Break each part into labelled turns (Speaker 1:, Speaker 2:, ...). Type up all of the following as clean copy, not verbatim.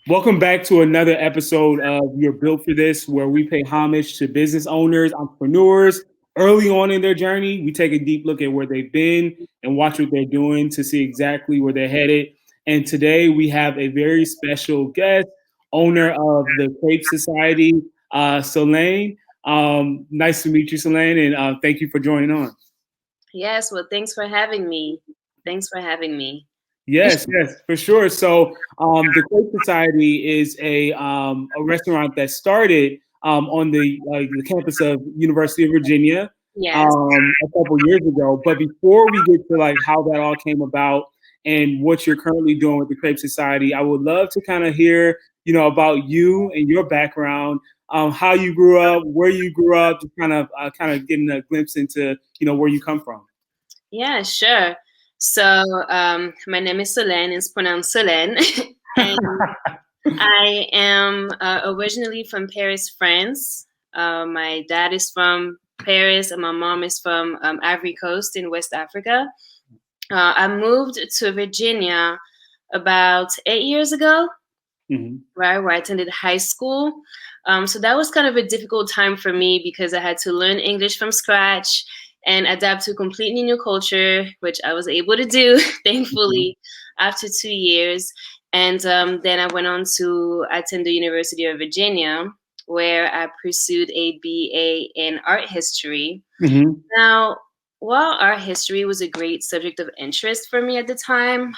Speaker 1: Welcome back to another episode of You're Built for This, where we pay homage to business owners, entrepreneurs early on in their journey. We take a deep look at where they've been and watch what they're doing to see exactly where they're headed. And today we have a very special guest, owner of the Crêpe Society, Soléne. Nice to meet you, Soléne, and thank you for joining on.
Speaker 2: Yes, well, thanks for having me. Thanks for having me.
Speaker 1: Yes, yes, for sure. So, the Crêpe Society is a restaurant that started on the campus of University of Virginia
Speaker 2: Yes.
Speaker 1: a couple years ago. But before we get to like how that all came about and what you're currently doing with the Crêpe Society, I would love to kind of hear, about you and your background, how you grew up, where you grew up, just kind of getting a glimpse into where you come from.
Speaker 2: Yeah, sure. So, my name is Soléne. It's pronounced Solène. And I am originally from Paris, France. My dad is from Paris, and my mom is from Ivory Coast in West Africa. I moved to Virginia about 8 years ago,
Speaker 1: Mhm.
Speaker 2: right, where I attended high school. So that was kind of a difficult time for me because I had to learn English from scratch and adapt to a completely new culture, which I was able to do, thankfully, after 2 years. And then I went on to attend the University of Virginia, where I pursued a BA in art history.
Speaker 1: Mhm.
Speaker 2: Now, while art history was a great subject of interest for me at the time,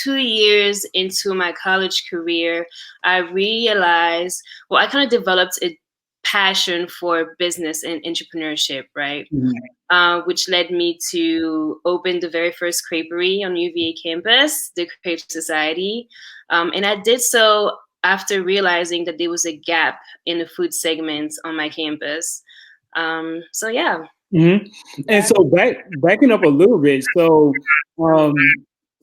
Speaker 2: 2 years into my college career, I realized, well, I kind of developed a passion for business and entrepreneurship, right?
Speaker 1: Mhm.
Speaker 2: Which led me to open the very first Creperie on UVA campus, the Crêpe Society. And I did so after realizing that there was a gap in the food segment on my campus. So yeah.
Speaker 1: Hmm. And so backing up a little bit, um,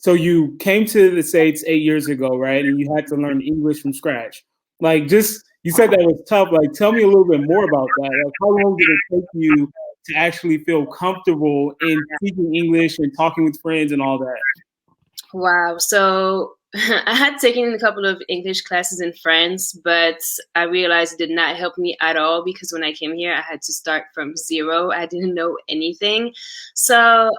Speaker 1: so you came to the States 8 years ago, right? And you had to learn English from scratch. Like, just you said that was tough. Like, tell me a little bit more about that. Like, how long did it take you to actually feel comfortable in speaking English and talking with friends and all that?
Speaker 2: Wow. So I had taken a couple of English classes in France, but I realized it did not help me at all because when I came here, I had to start from zero. I didn't know anything. So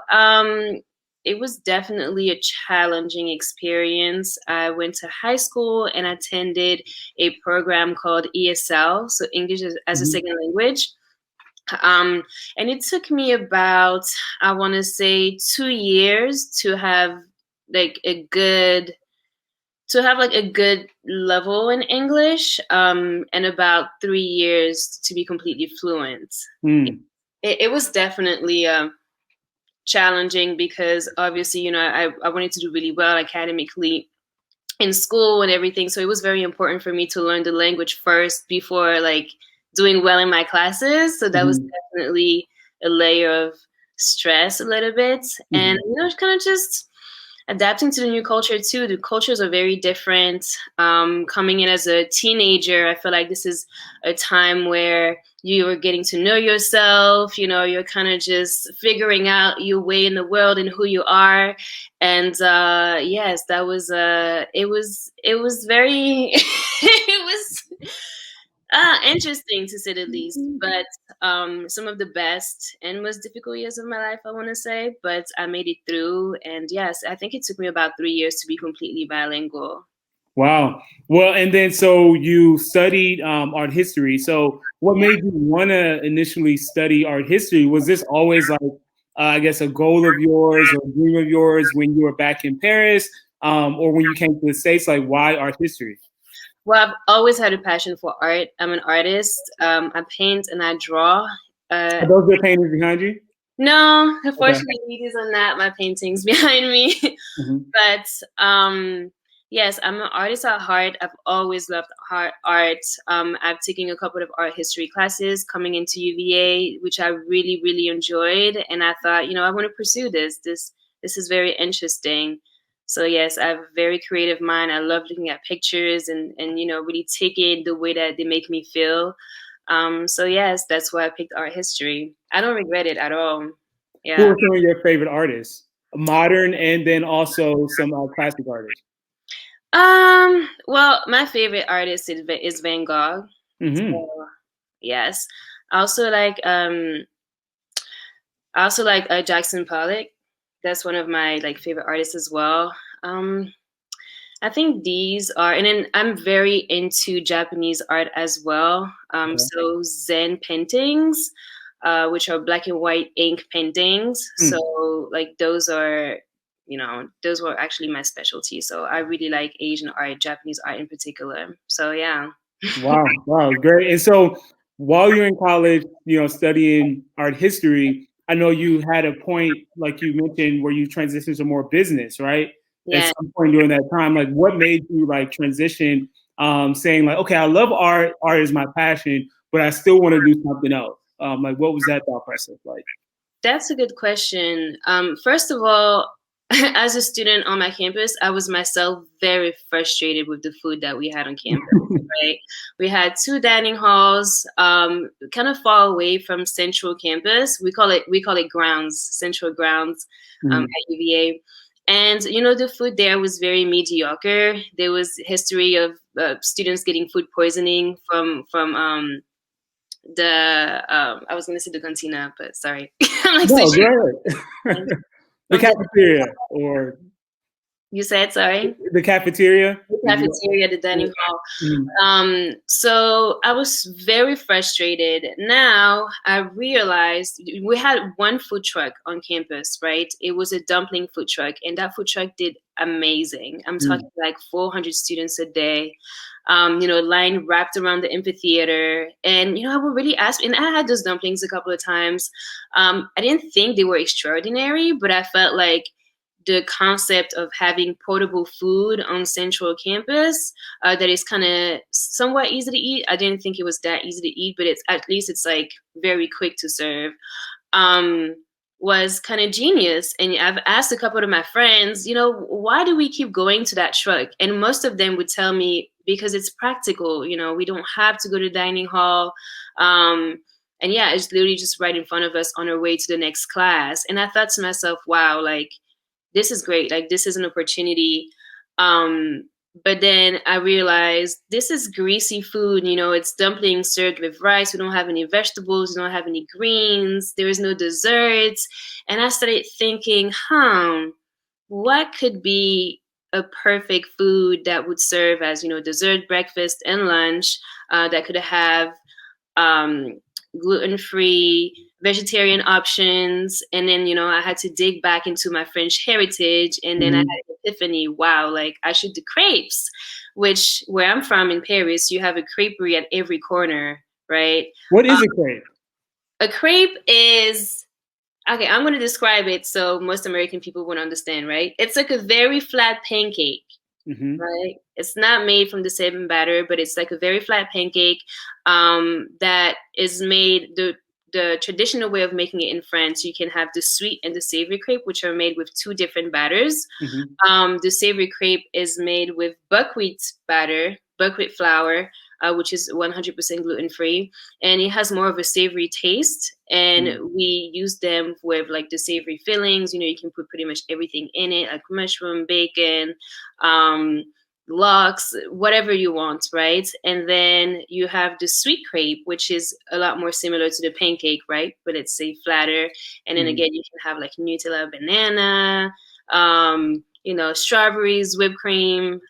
Speaker 2: it was definitely a challenging experience. I went to high school and attended a program called ESL, so English as a
Speaker 1: Mhm.
Speaker 2: Second Language. Um, and it took me about, I want to say, 2 years to have like a good like a good level in English, and about 3 years to be completely fluent.
Speaker 1: Mm.
Speaker 2: It was definitely challenging because obviously, I wanted to do really well academically in school and everything. So it was very important for me to learn the language first before like doing well in my classes. So that was
Speaker 1: Mhm.
Speaker 2: definitely a layer of stress a little bit. And,
Speaker 1: Mhm.
Speaker 2: it's kind of just adapting to the new culture too. The cultures are very different. Coming in as a teenager, I feel like this is a time where you are getting to know yourself. You're kind of just figuring out your way in the world and who you are. And yes, that was it was very it was interesting to say the least, but some of the best and most difficult years of my life, I want to say. But I made it through, and yes, I think it took me about 3 years to be completely bilingual.
Speaker 1: Wow. Well, and then so you studied art history. So what
Speaker 2: Yeah.
Speaker 1: made you want to initially study art history? Was this always like, I guess, a goal of yours or a dream of yours when you were back in Paris, or when you came to the States? Like, why art history?
Speaker 2: Well, I've always had a passion for art. I'm an artist. I paint and I draw. Uh,
Speaker 1: Are those the paintings behind you?
Speaker 2: no,
Speaker 1: Okay.
Speaker 2: unfortunately, these are not my paintings behind me.
Speaker 1: Hmm.
Speaker 2: But yes, I'm an artist at heart. I've always loved art. I've taken a couple of art history classes coming into UVA, which I really, really enjoyed. And I thought, I want to pursue this. This is very interesting. So yes, I have a very creative mind. I love looking at pictures and really take in the way that they make me feel. So yes, that's why I picked art history. I don't regret it at all.
Speaker 1: Who
Speaker 2: Yeah.
Speaker 1: are some of your favorite artists? Modern and then also some classic artists.
Speaker 2: Well, my favorite artist is Van Gogh.
Speaker 1: Mm-hmm.
Speaker 2: So, yes. I also like Jackson Pollock. That's one of my like favorite artists as well. Um, I think these are, and then I'm very into Japanese art as well.
Speaker 1: Okay.
Speaker 2: So Zen paintings, which are black and white ink paintings.
Speaker 1: Mm.
Speaker 2: So like those were actually my specialty. So I really like Asian art, Japanese art in particular. So yeah.
Speaker 1: Wow, wow, great. And so while you're in college, studying art history, I know you had a point, like you mentioned, where you transitioned to more business, right? At
Speaker 2: Yeah.
Speaker 1: some point during that time, like what made you like transition, saying like, okay, I love art is my passion, but I still want to do something else. Like what was that thought process like?
Speaker 2: That's a good question. First of all, as a student on my campus, I was myself very frustrated with the food that we had on campus. Right, we had two dining halls, kind of far away from central campus. We call it grounds, central grounds,
Speaker 1: Mhm.
Speaker 2: at UVA. And the food there was very mediocre. There was history of students getting food poisoning from the I was gonna say the cantina, but sorry. I'm like
Speaker 1: No,
Speaker 2: switching.
Speaker 1: good. The
Speaker 2: From the,
Speaker 1: cafeteria or
Speaker 2: you said sorry?
Speaker 1: the cafeteria?
Speaker 2: The
Speaker 1: Did you?
Speaker 2: cafeteria, the dining hall.
Speaker 1: Mhm.
Speaker 2: So I was very frustrated. Now I realized we had one food truck on campus, right? It was a dumpling food truck, and that food truck did amazing. I'm talking like 400 students a day. Line wrapped around the amphitheater, and I would really ask. And I had those dumplings a couple of times. I didn't think they were extraordinary, but I felt like the concept of having portable food on central campus that is kind of somewhat easy to eat. I didn't think it was that easy to eat, but it's like very quick to serve. Um, was kind of genius. And I've asked a couple of my friends, why do we keep going to that truck? And most of them would tell me because it's practical. We don't have to go to the dining hall. And yeah, it's literally just right in front of us on our way to the next class. And I thought to myself, wow, like this is great. Like this is an opportunity. But then I realized this is greasy food. It's dumplings served with rice. We don't have any vegetables. We don't have any greens. There is no desserts. And I started thinking, what could be a perfect food that would serve as, dessert, breakfast, and lunch that could have gluten-free, vegetarian options. And then, I had to dig back into my French heritage. And then I had
Speaker 1: Mhm.
Speaker 2: an epiphany, wow, like I should do crepes, which where I'm from in Paris, you have a creperie at every corner, right?
Speaker 1: What is a crepe?
Speaker 2: A crepe is, okay, I'm going to describe it so most American people would understand, right? It's like a very flat pancake.
Speaker 1: Hmm.
Speaker 2: Right. It's not made from the same batter, but it's like a very flat pancake that is made the traditional way of making it in France. You can have the sweet and the savory crepe, which are made with two different batters.
Speaker 1: Hmm.
Speaker 2: The savory crepe is made with buckwheat batter, buckwheat flour, which is 100% gluten free, and it has more of a savory taste. And we use them with like the savory fillings. You can put pretty much everything in it, like mushroom, bacon, um, lox, whatever you want, right? And then you have the sweet crepe, which is a lot more similar to the pancake, right? But it's a flatter. And then
Speaker 1: Hmm.
Speaker 2: again, you can have like Nutella, banana, strawberries, whipped cream.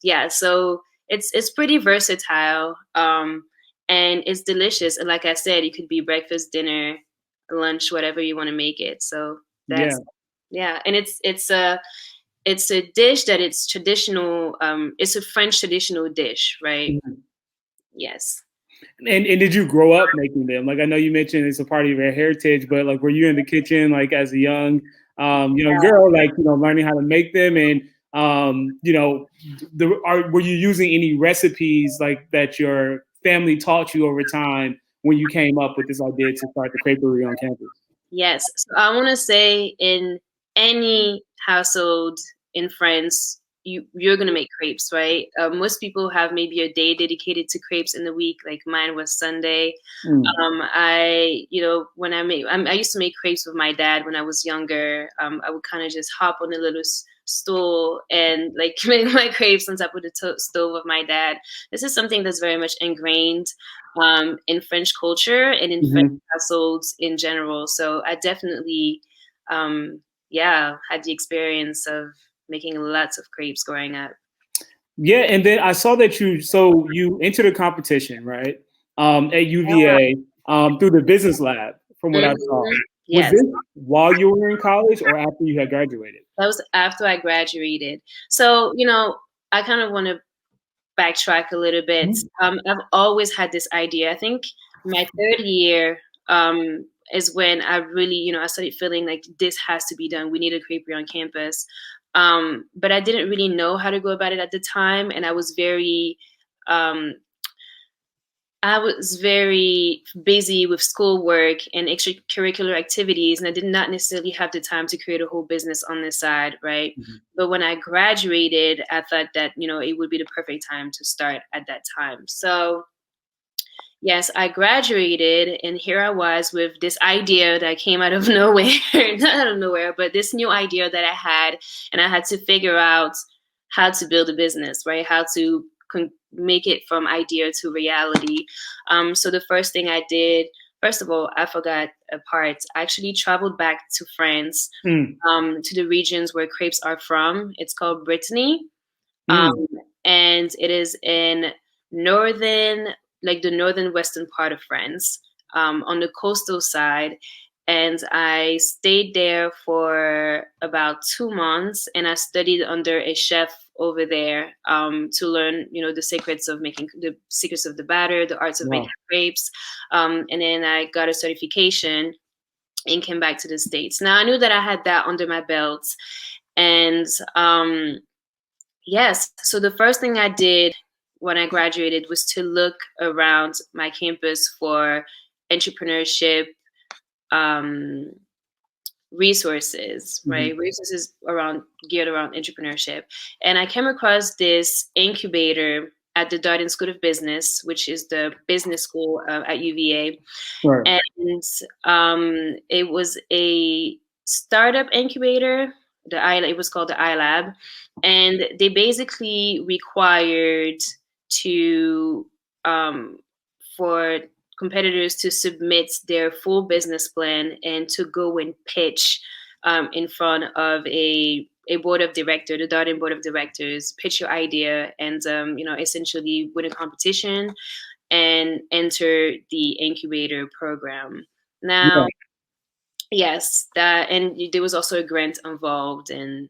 Speaker 2: Yeah, so it's pretty versatile, and it's delicious. And like I said, it could be breakfast, dinner, lunch, whatever you want to make it. So
Speaker 1: Yeah.
Speaker 2: that's yeah, and it's a dish that it's traditional. It's a French traditional dish, right?
Speaker 1: Mhm.
Speaker 2: Yes.
Speaker 1: And did you grow up making them? Like I know you mentioned it's a part of your heritage, but like were you in the kitchen like as a young girl, like learning how to make them and were you using any recipes like that your family taught you over time when you came up with this idea to start the Creperie on campus?
Speaker 2: Yes. So I want to say in any household in France, you're gonna make crepes, right? Most people have maybe a day dedicated to crepes in the week. Like mine was Sunday. When I used to make crepes with my dad when I was younger. I would kind of just hop on a little stool and like make my crepes on top of the stove of my dad. This is something that's very much ingrained in French culture and in French households in general. So I definitely, had the experience of making lots of crepes growing up.
Speaker 1: Yeah, and then I saw that you entered a competition, right? At UVA through the business lab, from what I saw.
Speaker 2: Yes.
Speaker 1: Was this while you were in college or after you had graduated?
Speaker 2: That was after I graduated. So, I kind of want to backtrack a little bit. I've always had this idea. I think my third year is when I really, I started feeling like this has to be done. We need a creperie on campus. But I didn't really know how to go about it at the time. And I was very busy with schoolwork and extracurricular activities, and I did not necessarily have the time to create a whole business on this side, right? But when I graduated, I thought that, it would be the perfect time to start at that time. So yes, I graduated, and here I was with this idea that came out of nowhere, not out of nowhere, but this new idea that I had, and I had to figure out how to build a business, right? How to make it from idea to reality. So the first thing I did, first of all, I forgot a part. I actually traveled back to France, to the regions where crepes are from. It's called Brittany. And it is in the northern western part of France, on the coastal side. And I stayed there for about 2 months, and I studied under a chef over there to learn, the secrets of the batter, the arts of making crepes. And then I got a certification and came back to the States. Now I knew that I had that under my belt. And yes, so the first thing I did when I graduated was to look around my campus for entrepreneurship resources, right? Resources geared around entrepreneurship. And I came across this incubator at the Darden School of Business, which is the business school at UVA. Right. And it was a startup incubator. It was called the iLab. And they basically required for competitors to submit their full business plan and to go and pitch in front of a board of directors, the Darden board of directors, pitch your idea and, essentially win a competition and enter the incubator program. Now, yes, and there was also a grant involved and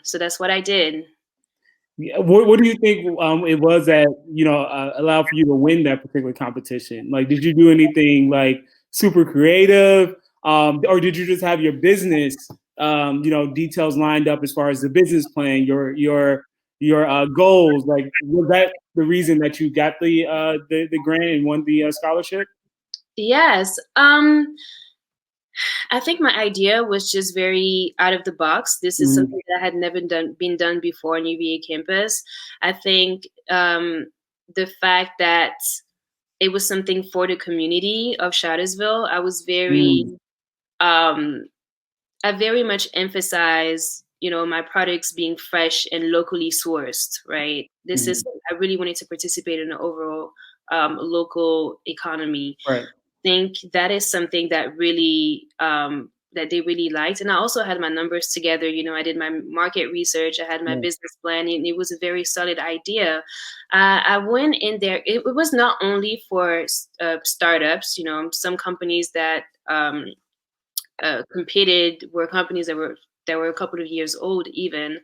Speaker 2: so that's what I did.
Speaker 1: What do you think it was that allowed for you to win that particular competition? Like, did you do anything like super creative, or did you just have your business, details lined up as far as the business plan, your goals? Like, was that the reason that you got the grant and won the scholarship?
Speaker 2: Yes. I think my idea was just very out of the box. This is something that had never been done before on UVA campus. I think the fact that it was something for the community of Charlottesville, I was I very much emphasize, my products being fresh and locally sourced, right? This is, I really wanted to participate in the overall local economy.
Speaker 1: Right.
Speaker 2: Think that is something that really that they really liked. And I also had my numbers together. I did my market research. I had my business plan, and it was a very solid idea. I went in there. It was not only for startups. Some companies that competed were companies that were a couple of years old even.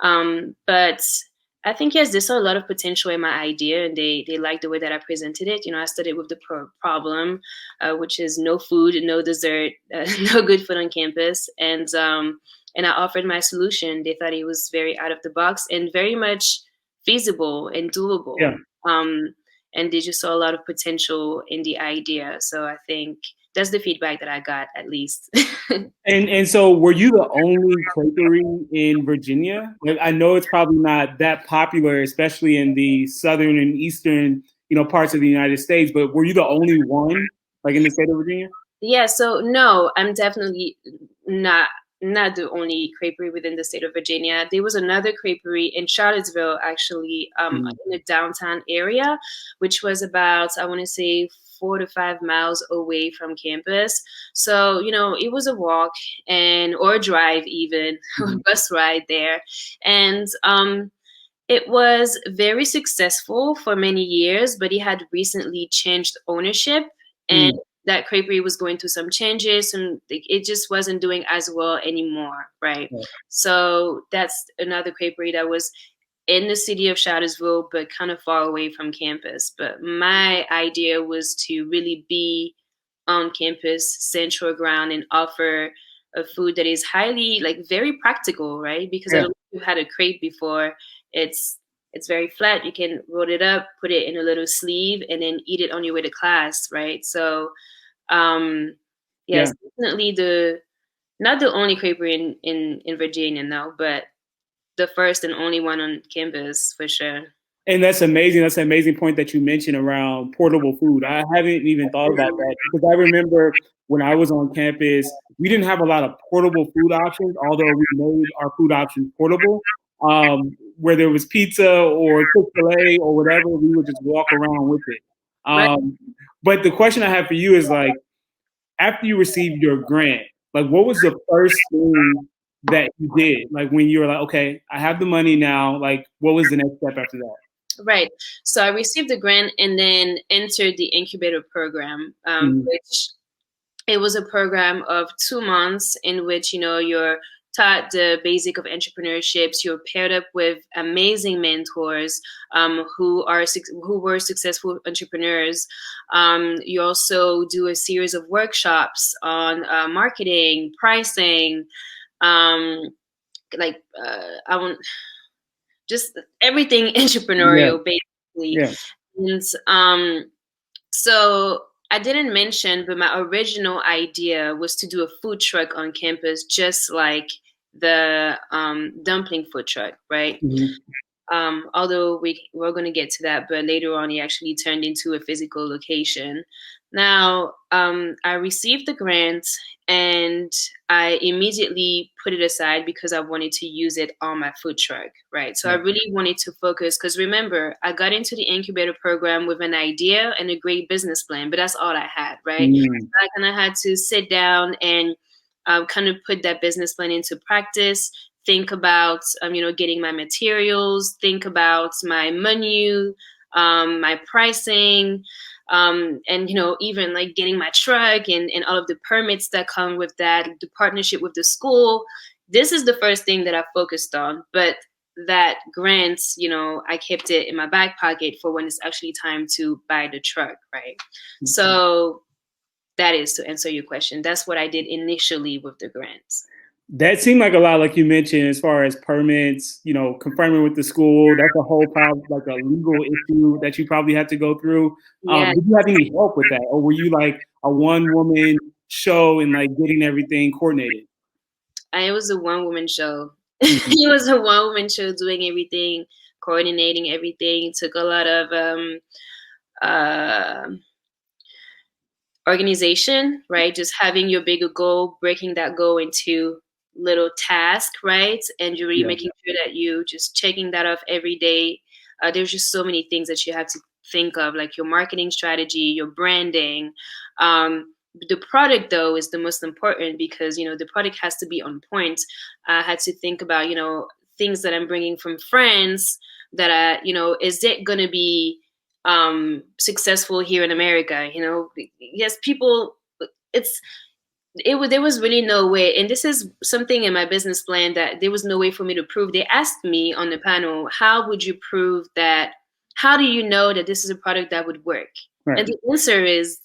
Speaker 2: But I think, yes, they saw a lot of potential in my idea, and they liked the way that I presented it. I started with the problem, which is no food, no dessert, no good food on campus. And I offered my solution. They thought it was very out of the box and very much feasible and doable.
Speaker 1: Yeah.
Speaker 2: And they just saw a lot of potential in the idea. So I think that's the feedback that I got, at least.
Speaker 1: And so were you the only creperie in Virginia? Like, I know it's probably not that popular, especially in the southern and eastern, parts of the United States, but were you the only one, like, in the state of Virginia?
Speaker 2: Yeah, so no, I'm definitely not the only creperie within the state of Virginia. There was another creperie in Charlottesville, actually,
Speaker 1: Mhm.
Speaker 2: in the downtown area, which was about, I want to say, 4 to 5 miles away from campus. So, it was a walk or a drive even, or
Speaker 1: Mhm.
Speaker 2: bus ride there. And it was very successful for many years, but it had recently changed ownership, and
Speaker 1: Mm.
Speaker 2: that creperie was going through some changes, and it just wasn't doing as well anymore, right?
Speaker 1: Yeah.
Speaker 2: So that's another creperie that was in the city of Charlottesville, but kind of far away from campus. But my idea was to really be on campus, central ground, and offer a food that is highly, like, very practical, right? Because I
Speaker 1: Yeah.
Speaker 2: don't know if you've had a crepe before. It's very flat. You can roll it up, put it in a little sleeve, and then eat it on your way to class, right? So,
Speaker 1: Yeah.
Speaker 2: yes, definitely not the only creperie in Virginia, no, but the first and only one on campus for sure.
Speaker 1: And that's amazing. That's an amazing point that you mentioned around portable food. I haven't even thought about that because I remember when I was on campus, we didn't have a lot of portable food options, although we made our food options portable. Whether it was pizza or Chick-fil-A or whatever, we would just walk around with it.
Speaker 2: Right.
Speaker 1: But the question I have for you is, like, after you received your grant, like, what was the first thing that you did? Like, when you were like, okay, I have the money now, like, what was the next step after that?
Speaker 2: Right. So I received the grant and then entered the incubator program,
Speaker 1: Mhm.
Speaker 2: which it was a program of 2 months in which, you're taught the basic of entrepreneurships. You're paired up with amazing mentors who were successful entrepreneurs. You also do a series of workshops on marketing, pricing, um, I want just everything
Speaker 1: Yeah.
Speaker 2: entrepreneurial, basically.
Speaker 1: Yeah.
Speaker 2: And so I didn't mention, but my original idea was to do a food truck on campus, just like the dumpling food truck, right?
Speaker 1: Mhm.
Speaker 2: Although we're going to get to that, but later on, he actually turned into a physical location. Now, I received the grant and I immediately put it aside because I wanted to use it on my food truck, right? So I
Speaker 1: Yeah.
Speaker 2: really wanted to focus because remember, I got into the incubator program with an idea and a great business plan, but that's all I had, right?
Speaker 1: Mm.
Speaker 2: I kind of had to sit down and kind of put that business plan into practice, think about getting my materials, think about my menu, my pricing, and even like getting my truck and all of the permits that come with that, the partnership with the school. This is the first thing that I focused on, but that grant, I kept it in my back pocket for when it's actually time to buy the truck, right? So that is to answer your question. That's what I did initially with the grants.
Speaker 1: That seemed like a lot, like you mentioned, as far as permits, confirming with the school. That's a whole problem, like a legal issue that you probably had to go through.
Speaker 2: Yeah,
Speaker 1: Did you have any help with that, or were you like a one-woman show and like getting everything coordinated?
Speaker 2: it was a one woman show.
Speaker 1: Mhm.
Speaker 2: It was a one woman show doing everything, coordinating everything. It took a lot of uh, organization, right? Just having your bigger goal, breaking that goal into little tasks, right? And you're really
Speaker 1: Yeah.
Speaker 2: making sure that you just checking that off every day. There's just so many things that you have to think of, like your marketing strategy, your branding. The product, though, is the most important because the product has to be on point. I had to think about things that I'm bringing from France that is it going to be successful here in America? Yes, people. It's there was really no way, and this is something in my business plan that there was no way for me to prove. They asked me on the panel, how would you prove that? How do you know that this is a product that would work?
Speaker 1: Right.
Speaker 2: And the answer is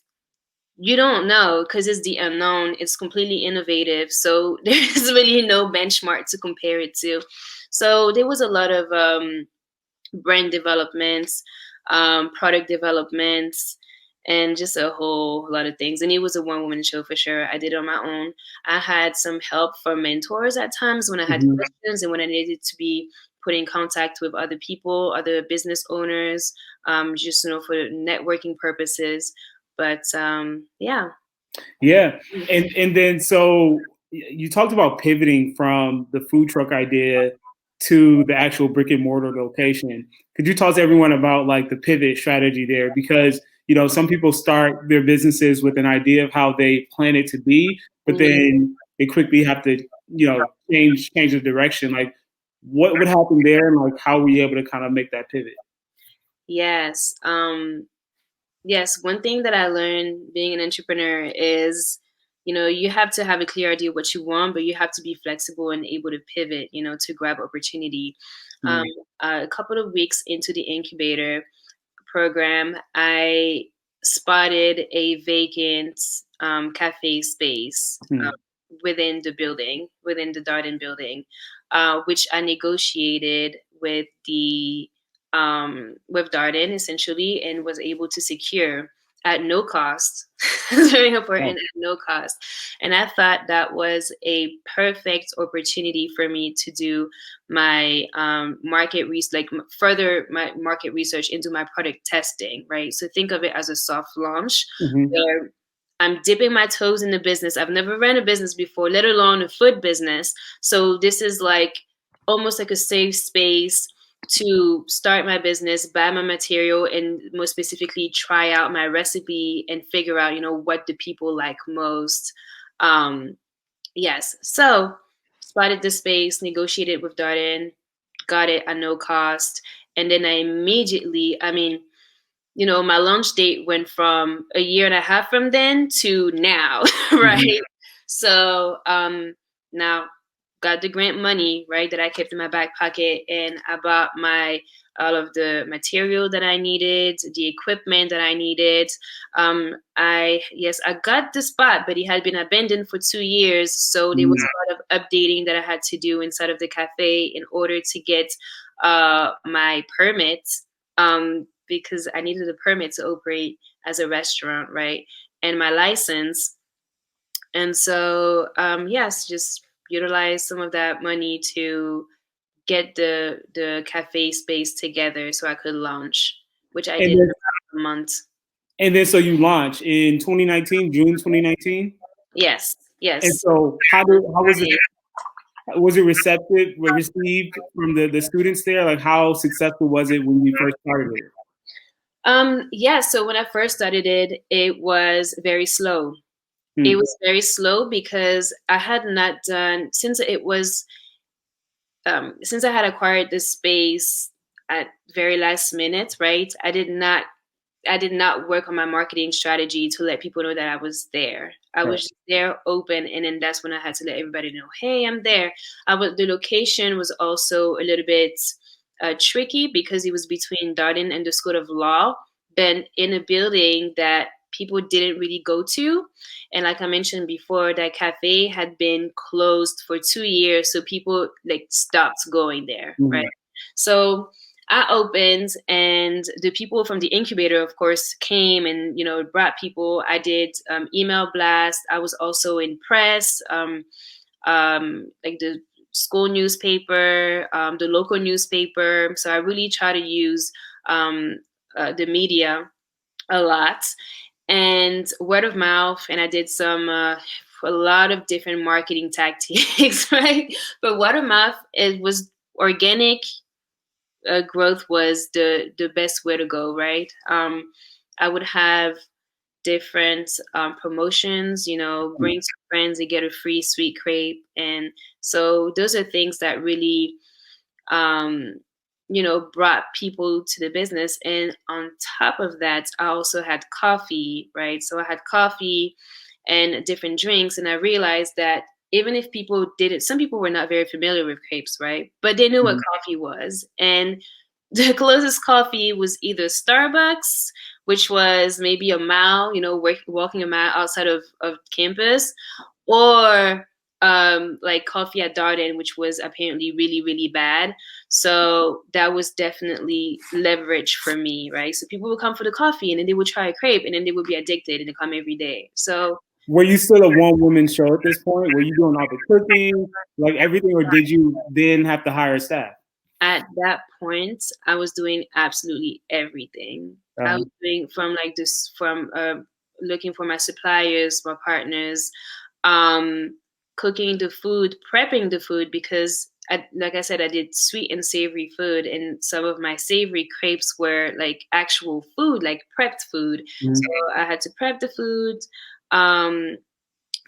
Speaker 2: you don't know because it's the unknown. It's completely innovative, so there's really no benchmark to compare it to. So there was a lot of brand developments, product developments, and just a whole lot of things. And it was a one-woman show for sure. I did it on my own. I had some help from mentors at times when I had questions and when I needed to be put in contact with other people, other business owners, just, you know, for networking purposes. But yeah.
Speaker 1: Yeah. And then so you talked about pivoting from the food truck idea to the actual brick and mortar location. Could you talk to everyone about like the pivot strategy there? Because, you know, some people start their businesses with an idea of how they plan it to be, but then they quickly have to, you know, change the direction. Like what happened there, and like how were you able to kind of make that pivot?
Speaker 2: Yes. Yes, one thing that I learned being an entrepreneur is, you know, you have to have a clear idea what you want, but you have to be flexible and able to pivot, you know, to grab opportunity. Um, a couple of weeks into the incubator program, I spotted a vacant cafe space within the building, within the Darden building, which I negotiated with Darden essentially, and was able to secure at no cost. Very important, at no cost. And I thought that was a perfect opportunity for me to do my further my market research into my product testing, right? So think of it as a soft launch where I'm dipping my toes in the business. I've never ran a business before, let alone a food business. So this is like almost like a safe space to start my business, buy my material, and more specifically try out my recipe and figure out, you know, what the people like most. Yes. So spotted the space, negotiated with Darden, got it at no cost. And then I immediately, I mean, you know, my launch date went from a year and a half from then to now, right? So now got the grant money, right, that I kept in my back pocket, and I bought all of the material that I needed, the equipment that I needed. I got the spot, but it had been abandoned for 2 years, so there was a lot of updating that I had to do inside of the cafe in order to get my permits, because I needed a permit to operate as a restaurant, right, and my license. And so, yes, just utilize some of that money to get the cafe space together so I could launch, which I did in about a month.
Speaker 1: And then so you launched in 2019, June 2019?
Speaker 2: Yes.
Speaker 1: And so how was it? Was it received from the students there? Like how successful was it when you first started it?
Speaker 2: Yeah, so when I first started it, it was very slow. It was very slow because I had not done, since I had acquired this space at very last minute, right? I did not work on my marketing strategy to let people know that I was there. I was just there open, and then that's when I had to let everybody know, hey, I'm there. The location was also a little bit tricky because it was between Darden and the School of Law, then in a building that people didn't really go to. And like I mentioned before, that cafe had been closed for 2 years, so people like stopped going there, right? So I opened, and the people from the incubator, of course, came and, you know, brought people. I did email blast. I was also in press, like the school newspaper, the local newspaper. So I really try to use the media a lot, and word of mouth. And I did a lot of different marketing tactics, right? But word of mouth, it was organic. Growth was the best way to go, right? I would have different promotions, you know, bring some friends and get a free sweet crepe. And so those are things that really, you know, brought people to the business. And on top of that, I also had coffee, right? So I had coffee and different drinks. And I realized that even if people did it, some people were not very familiar with crepes, right? But they knew what coffee was. And the closest coffee was either Starbucks, which was maybe a mile, you know, walking a mile outside of campus, or like coffee at Darden, which was apparently really, really bad. So that was definitely leverage for me, right? So people would come for the coffee and then they would try a crepe and then they would be addicted and they come every day. So
Speaker 1: Were you still a one-woman show at this point? Were you doing all the cooking, like everything, or did you then have to hire staff?
Speaker 2: at that point, I was doing absolutely everything. I was doing from like this, from looking for my suppliers, my partners, um, cooking the food, prepping the food, because like I said, I did sweet and savory food, and some of my savory crepes were like actual food, like prepped food. So I had to prep the food, um,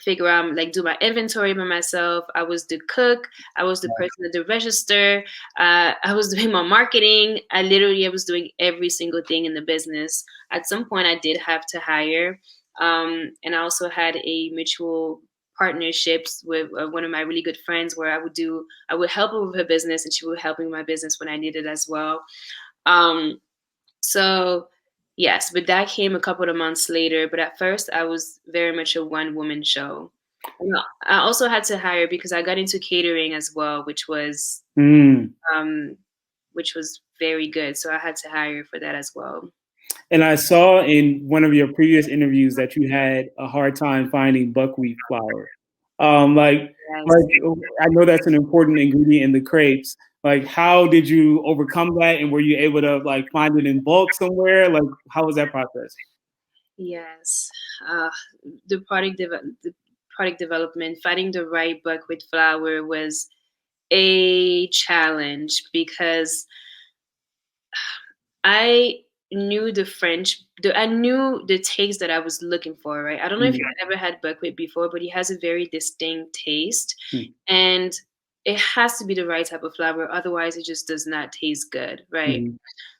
Speaker 2: figure out, like, do my inventory by myself. I was the cook. I was the person at the register. I was doing my marketing. I was doing every single thing in the business. At some point, I did have to hire, and I also had a mutual partnerships with one of my really good friends, where I would help her with her business and she would help me with my business when I needed as well. Um, so yes, but that came a couple of months later. But at first, I was very much a one-woman show. I also had to hire because I got into catering as well, um, which was very good. So I had to hire for that as well.
Speaker 1: And I saw in one of your previous interviews that you had a hard time finding buckwheat flour. Like I know that's an important ingredient in the crepes. Like, how did you overcome that, and were you able to like find it in bulk somewhere? Like, how was that process?
Speaker 2: Yes, uh, the product development, finding the right buckwheat flour was a challenge because I knew I knew the taste that I was looking for, right? I don't know if you've ever had buckwheat before, but it has a very distinct taste, and it has to be the right type of flour, otherwise it just does not taste good, right?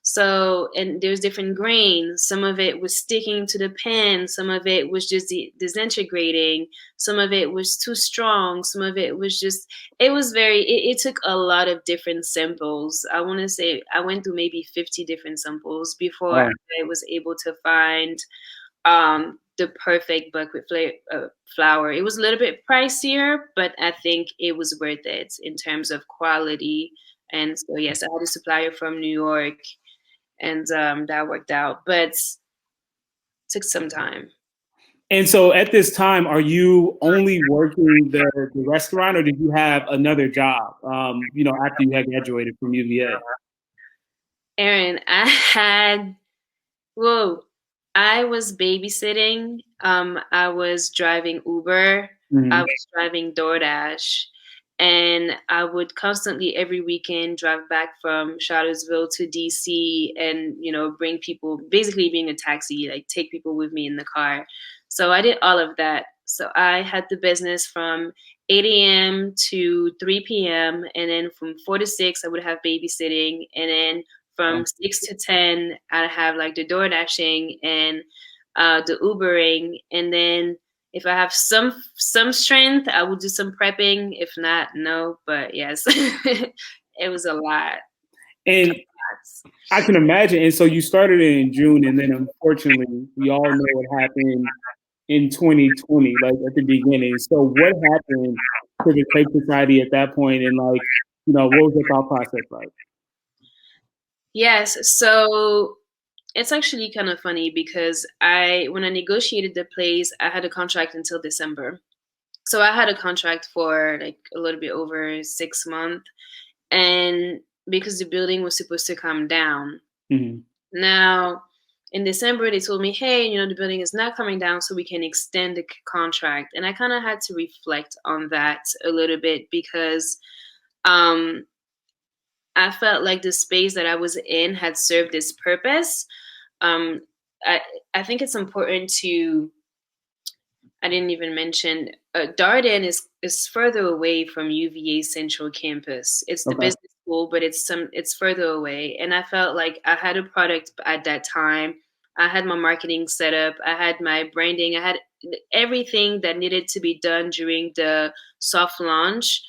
Speaker 2: So, and there's different grains. Some of it was sticking to the pan. Some of it was just disintegrating. Some of it was too strong. Some of it was just, it took a lot of different samples. I want to say I went through maybe 50 different samples before I was able to find the perfect buckwheat flour. It was a little bit pricier, but I think it was worth it in terms of quality. And so, yes, I had a supplier from New York, and that worked out, but it took some time.
Speaker 1: And so at this time, are you only working the restaurant, or did you have another job, after you had graduated from UVA?
Speaker 2: Aaron, I was babysitting. I was driving Uber. I was driving DoorDash. And I would constantly every weekend drive back from Charlottesville to DC and, bring people, basically being a taxi, like take people with me in the car. So I did all of that. So I had the business from 8 a.m. to 3 p.m. And then from 4 to 6, I would have babysitting. And then from 6 to 10, I'd have like the door dashing and the Ubering. And then if I have some strength, I will do some prepping. If not, no. But yes, it was a lot.
Speaker 1: And I can imagine. And so you started in June, and then unfortunately, we all know what happened in 2020, like at the beginning. So what happened to the Crêpe Society at that point, and what was the thought process like?
Speaker 2: Yes, so it's actually kind of funny because when I negotiated the place, I had a contract until December. So I had a contract for like a little bit over 6 months, and because the building was supposed to come down. Now, in December, they told me, hey, the building is not coming down, so we can extend the contract. And I kind of had to reflect on that a little bit because I felt like the space that I was in had served its purpose. I think it's important I didn't even mention, Darden is further away from UVA Central Campus. It's the business school, but it's further away. And I felt like I had a product at that time. I had my marketing set up. I had my branding. I had everything that needed to be done during the soft launch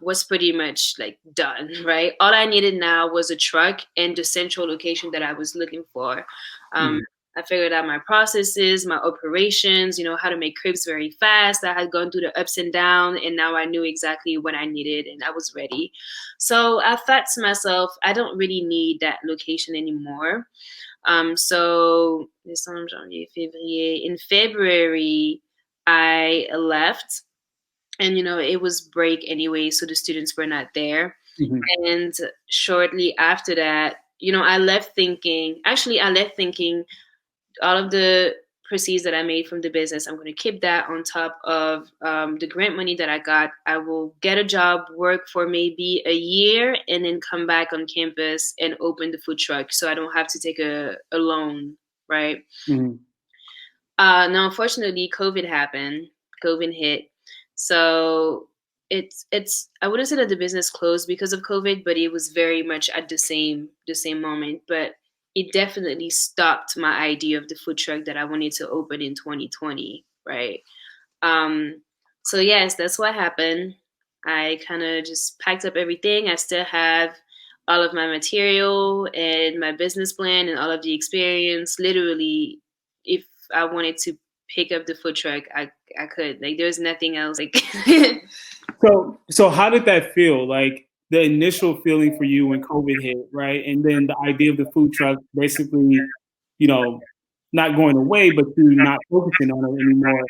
Speaker 2: was pretty much like done, right? All I needed now was a truck and the central location that I was looking for. I figured out my processes, my operations, how to make crepes very fast. I had gone through the ups and downs, and now I knew exactly what I needed, and I was ready. So I thought to myself, I don't really need that location anymore. So décembre, janvier, février. In February, I left, and it was break anyway, so the students were not there.
Speaker 1: Mhm.
Speaker 2: And shortly after that, I left thinking. Actually, I left thinking all of the proceeds that I made from the business, I'm going to keep that on top of the grant money that I got. I will get a job, work for maybe a year, and then come back on campus and open the food truck so I don't have to take a loan, right?
Speaker 1: Mhm.
Speaker 2: Now, unfortunately, COVID happened. COVID hit. So it's I wouldn't say that the business closed because of COVID, but it was very much at the same moment. But it definitely stopped my idea of the food truck that I wanted to open in 2020, right? Um, so yes, that's what happened. I kind of just packed up everything. I still have all of my material and my business plan and all of the experience. Literally, if I wanted to pick up the food truck, I could. Like, there's nothing else. Like,
Speaker 1: So how did that feel? Like the initial feeling for you when COVID hit, right? And then the idea of the food truck basically, you know, not going away, but you not focusing on it anymore.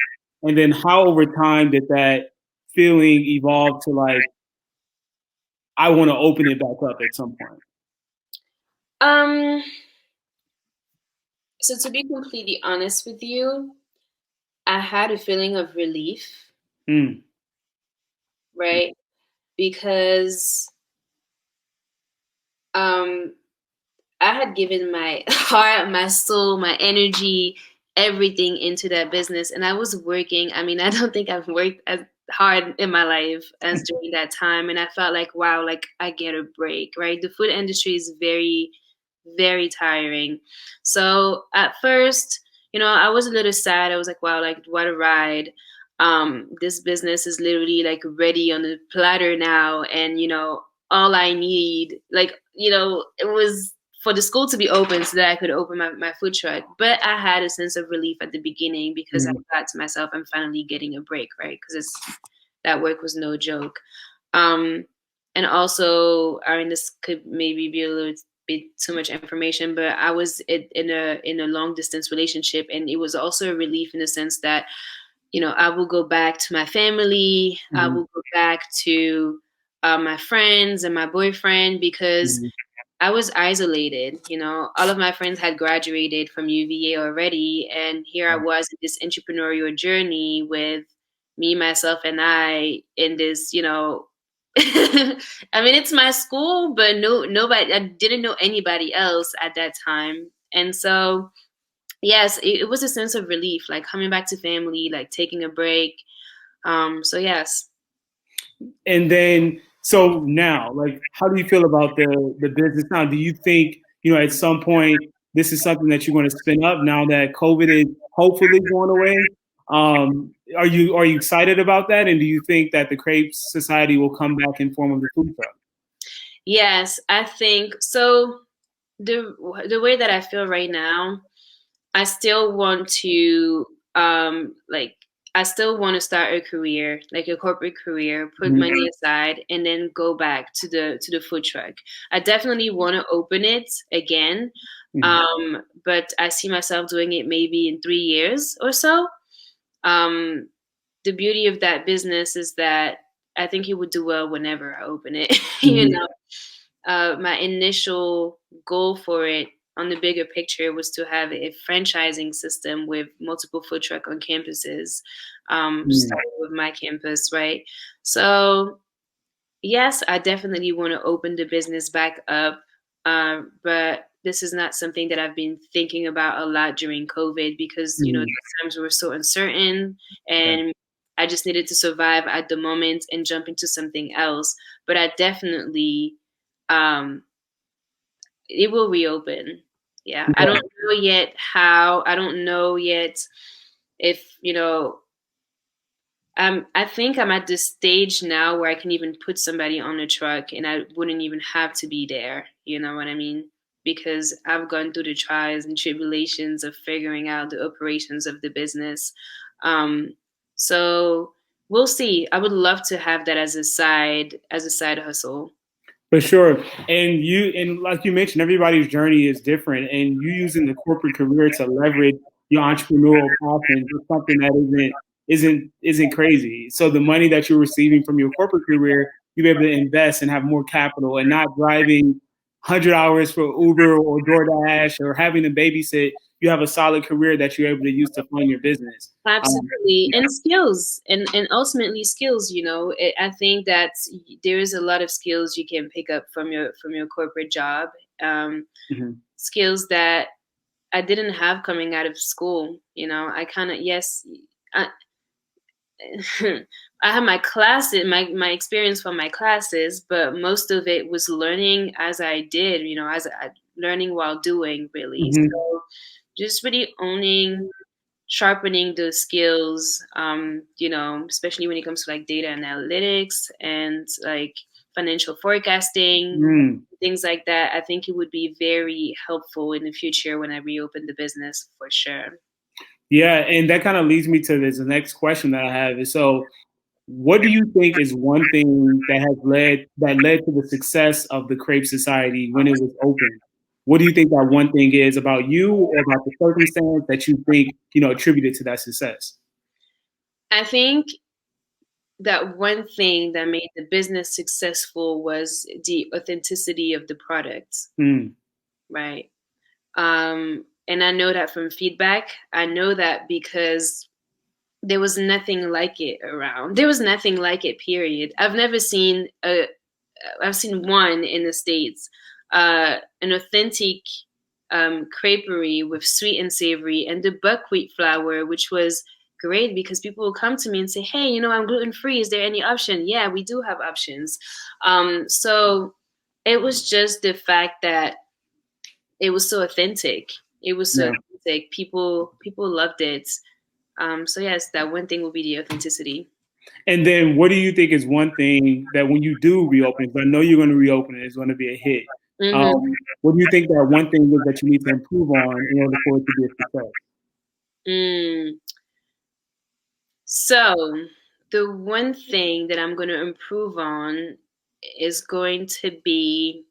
Speaker 1: And then how over time did that feeling evolve to like, I want to open it back up at some point?
Speaker 2: um. So to be completely honest with you, I had a feeling of relief,
Speaker 1: Mm.
Speaker 2: right? Because um I had given my heart, my soul, my energy, everything into that business, and I was working. I mean, I don't think I've worked as hard in my life as during that time, and I felt like, wow, like I get a break, right? The food industry is very, very tiring. So at first, I was a little sad. I was like, wow, like what a ride. This business is literally like ready on the platter now, and all I need, like, it was for the school to be open so that I could open my food truck. But I had a sense of relief at the beginning because I
Speaker 1: Mhm.
Speaker 2: thought to myself, I'm finally getting a break, right? Because that work was no joke. Um, and also, I mean, this could maybe be a little bit too much information, but I was in a long distance relationship, and it was also a relief in the sense that I will go back to my family. I
Speaker 1: Mhm.
Speaker 2: will go back to my friends and my boyfriend because
Speaker 1: Mhm.
Speaker 2: I was isolated. All of my friends had graduated from UVA already, and here I was in this entrepreneurial journey with me, myself, and I in this. I mean, it's my school, but nobody. I didn't know anybody else at that time, and so yes, it was a sense of relief, like coming back to family, like taking a break. So yes.
Speaker 1: And then, so now, like, how do you feel about the business now? Do you think, at some point, this is something that you're going to spin up now that COVID is hopefully going away? Are you excited about that? And do you think that the Crêpe Society will come back in form of the food truck?
Speaker 2: Yes, I think so. The way that I feel right now, I still want to like I still want to start a career, like a corporate career, put
Speaker 1: Mhm.
Speaker 2: money aside, and then go back to the food truck. I definitely want to open it again,
Speaker 1: Mhm.
Speaker 2: but I see myself doing it maybe in 3 years or so. Um, the beauty of that business is that I think it would do well whenever I open it. you
Speaker 1: Mhm.
Speaker 2: know, my initial goal for it on the bigger picture was to have a franchising system with multiple food truck on campuses,
Speaker 1: Mhm.
Speaker 2: starting with my campus, right? So, yes, I definitely want to open the business back up, but this is not something that I've been thinking about a lot during COVID because,
Speaker 1: Mhm.
Speaker 2: those times were so uncertain
Speaker 1: Yeah.
Speaker 2: and I just needed to survive at the moment and jump into something else. But I definitely um, it will reopen. Yeah, I don't know yet how. I don't know yet if I think I'm at this stage now where I can even put somebody on a truck and I wouldn't even have to be there. You know what I mean? because I've gone through the trials and tribulations of figuring out the operations of the business. So we'll see. I would love to have that as a side hustle.
Speaker 1: For sure. And like you mentioned, everybody's journey is different. And you using the corporate career to leverage your entrepreneurial passion is something that isn't crazy. So the money that you're receiving from your corporate career, you'll be able to invest and have more capital and not driving 100 hours for Uber or DoorDash or having to babysit. You have a solid career that you're able to use to fund your business.
Speaker 2: Absolutely. And skills and ultimately skills, I think that there is a lot of skills you can pick up from your corporate job. Skills that I didn't have coming out of school. I kind of, yes, I have my classes, my experience from my classes, but most of it was learning as I did, as I learning while doing, really. So just really sharpening those skills, especially when it comes to like data analytics and like financial forecasting, things like that. I think it would be very helpful in the future when I reopen the business, for sure.
Speaker 1: Yeah, and that kind of leads me to the next question that I have is, so what do you think is one thing that led to the success of the Crêpe Society when it was open? What do you think that one thing is about you or about the circumstance that you think, attributed to that success?
Speaker 2: I think that one thing that made the business successful was the authenticity of the product. Right. And I know that from feedback. I know that because there was nothing like it around. There was nothing like it, period. I've seen one in the States, an authentic creperie with sweet and savory, and the buckwheat flour, which was great because people will come to me and say, hey, I'm gluten-free. Is there any option? Yeah, we do have options. So it was just the fact that it was so authentic. It was so authentic. People loved it. So yes, that one thing will be the authenticity.
Speaker 1: And then what do you think is one thing that when you do reopen it, but I know you're going to reopen it, it's going to be a hit. What do you think that one thing is that you need to improve on in order for it to be a success?
Speaker 2: So the one thing that I'm going to improve on is going to be,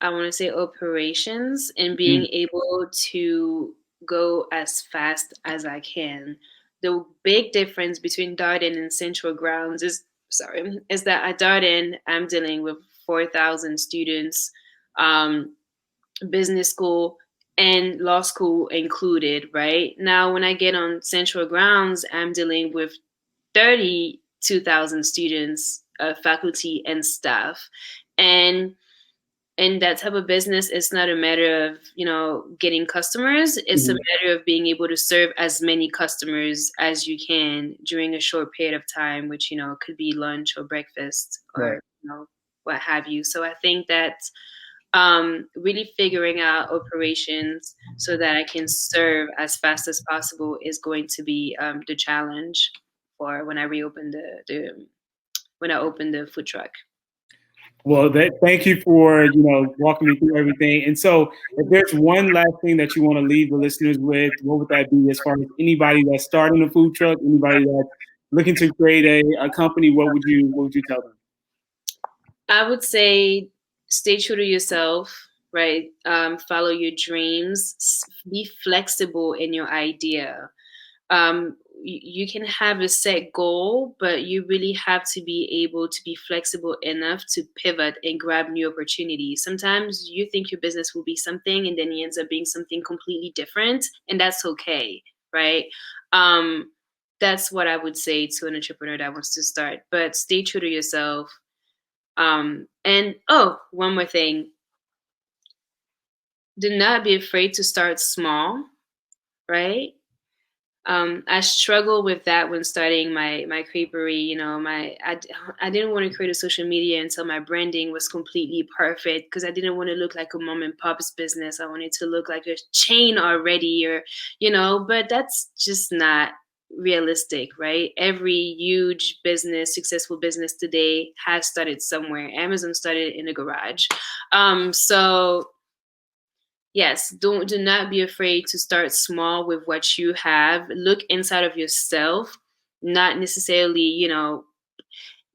Speaker 2: I want to say, operations and being able to go as fast as I can. The big difference between Darden and Central Grounds is that at Darden, I'm dealing with 4,000 students, business school and law school included, right? Now, when I get on Central Grounds, I'm dealing with 32,000 students, faculty and staff. And in that type of business, it's not a matter of, getting customers. It's a matter of being able to serve as many customers as you can during a short period of time, which, could be lunch or breakfast or, what have you. So I think that really figuring out operations so that I can serve as fast as possible is going to be the challenge for when I reopen when I open the food truck.
Speaker 1: Well, thank you for walking me through everything. And so, if there's one last thing that you want to leave the listeners with, what would that be? As far as anybody that's starting a food truck, anybody that's looking to create a company, what would you tell them?
Speaker 2: I would say stay true to yourself, right? Follow your dreams. Be flexible in your idea. You can have a set goal, but you really have to be able to be flexible enough to pivot and grab new opportunities. Sometimes you think your business will be something and then it ends up being something completely different, and that's okay, right? That's what I would say to an entrepreneur that wants to start, but stay true to yourself. And one more thing. Do not be afraid to start small, right? I struggle with that when starting my creperie. I didn't want to create a social media until my branding was completely perfect because I didn't want to look like a mom and pop's business. I wanted to look like a chain already, but that's just not realistic, right? Every huge business, successful business today has started somewhere. Amazon started in a garage. So yes, do not be afraid to start small with what you have. Look inside of yourself, not necessarily,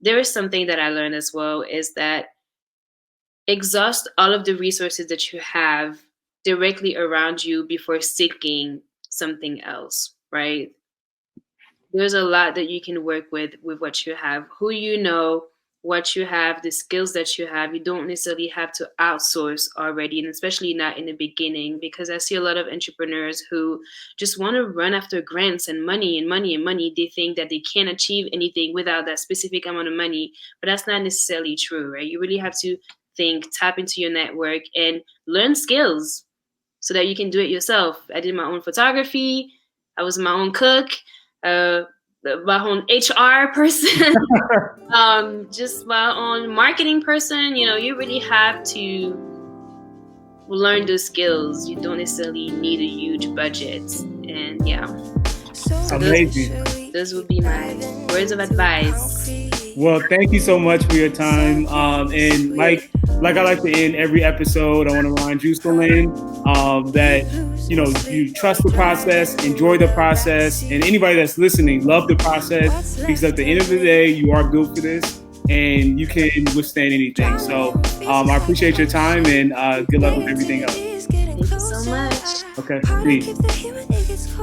Speaker 2: there is something that I learned as well, is that exhaust all of the resources that you have directly around you before seeking something else, right? There's a lot that you can work with what you have. Who you know, what you have, the skills that you have. You don't necessarily have to outsource already, and especially not in the beginning, because I see a lot of entrepreneurs who just want to run after grants and money and money and money. They think that they can't achieve anything without that specific amount of money, but that's not necessarily true, right? You really have to tap into your network and learn skills so that you can do it yourself. I did my own photography. I was my own cook, my own HR person, just my own marketing person. You really have to learn those skills. You don't necessarily need a huge budget. And yeah.
Speaker 1: Amazing.
Speaker 2: Those would be my words of advice.
Speaker 1: Well, thank you so much for your time. And like I like to end every episode, I want to remind you, Soléne, that you trust the process, enjoy the process, and anybody that's listening, love the process, because at the end of the day, you are built for this, and you can withstand anything. So I appreciate your time, and good luck with everything else.
Speaker 2: Thank you so much.
Speaker 1: Okay, peace.